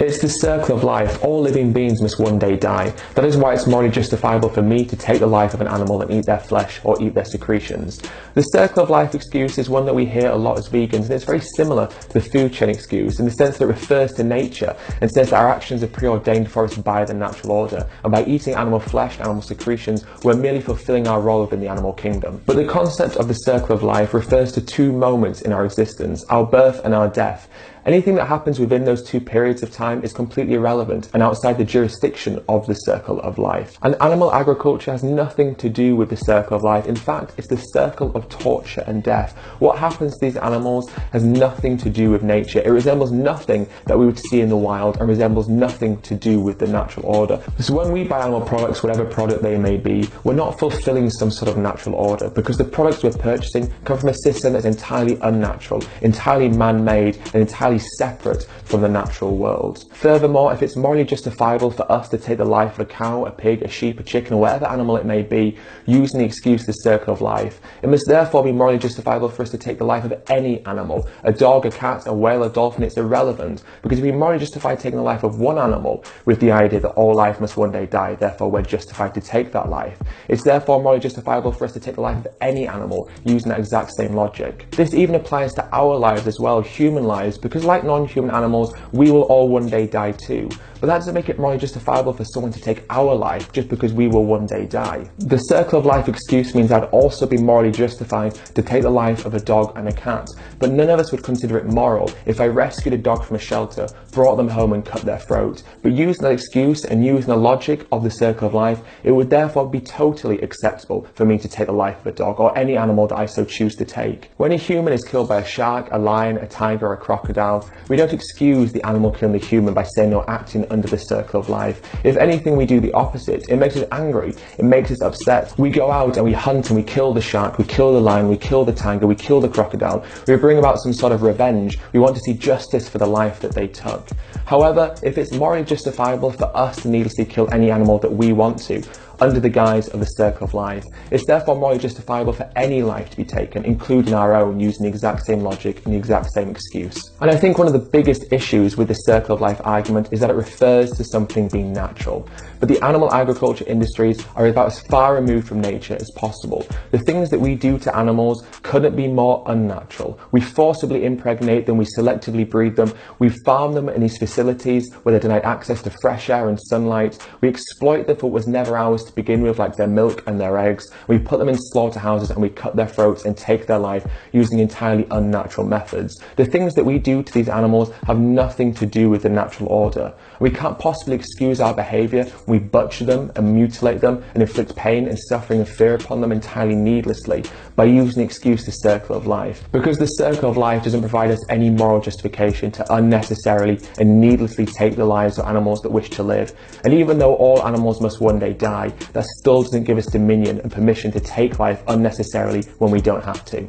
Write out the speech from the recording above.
It's the circle of life. All living beings must one day die. That is why it's morally justifiable for me to take the life of an animal and eat their flesh or eat their secretions. The circle of life excuse is one that we hear a lot as vegans, and it's very similar to the food chain excuse in the sense that it refers to nature and says that our actions are preordained for us by the natural order, and by eating animal flesh and animal secretions we're merely fulfilling our role within the animal kingdom. But the concept of the circle of life refers to two moments in our existence, our birth and our death. Anything that happens within those two periods of time is completely irrelevant and outside the jurisdiction of the circle of life. And animal agriculture has nothing to do with the circle of life. In fact, it's the circle of torture and death. What happens to these animals has nothing to do with nature. It resembles nothing that we would see in the wild and resembles nothing to do with the natural order. So when we buy animal products, whatever product they may be, we're not fulfilling some sort of natural order, because the products we're purchasing come from a system that's entirely unnatural, entirely man-made, and entirely separate from the natural world. Furthermore, if it's morally justifiable for us to take the life of a cow, a pig, a sheep, a chicken, or whatever animal it may be, using the excuse of the circle of life, it must therefore be morally justifiable for us to take the life of any animal, a dog, a cat, a whale, a dolphin. It's irrelevant, because if we morally justify taking the life of one animal with the idea that all life must one day die, therefore we're justified to take that life, it's therefore morally justifiable for us to take the life of any animal using that exact same logic. This even applies to our lives as well, human lives, because like non-human animals, we will all one day die too. But that doesn't make it morally justifiable for someone to take our life just because we will one day die. The circle of life excuse means I'd also be morally justified to take the life of a dog and a cat, but none of us would consider it moral if I rescued a dog from a shelter, brought them home and cut their throat. But using that excuse and using the logic of the circle of life, it would therefore be totally acceptable for me to take the life of a dog or any animal that I so choose to take. When a human is killed by a shark, a lion, a tiger, or a crocodile, we don't excuse the animal killing the human by saying or acting under the circle of life. If anything, we do the opposite. It makes us angry, it makes us upset. We go out and we hunt and we kill the shark, we kill the lion, we kill the tiger, we kill the crocodile. We bring about some sort of revenge. We want to see justice for the life that they took. However, if it's morally justifiable for us to needlessly kill any animal that we want to, under the guise of the circle of life, it's therefore morally justifiable for any life to be taken, including our own, using the exact same logic and the exact same excuse. And I think one of the biggest issues with the circle of life argument is that it refers to something being natural. But the animal agriculture industries are about as far removed from nature as possible. The things that we do to animals couldn't be more unnatural. We forcibly impregnate them, we selectively breed them, we farm them in these facilities where they're denied access to fresh air and sunlight, we exploit them for what was never ours to begin with, like their milk and their eggs. We put them in slaughterhouses and we cut their throats and take their life using entirely unnatural methods. The things that we do to these animals have nothing to do with the natural order. We can't possibly excuse our behaviour when we butcher them and mutilate them and inflict pain and suffering and fear upon them entirely needlessly by using the excuse the circle of life. Because the circle of life doesn't provide us any moral justification to unnecessarily and needlessly take the lives of animals that wish to live. And even though all animals must one day die, that still doesn't give us dominion and permission to take life unnecessarily when we don't have to.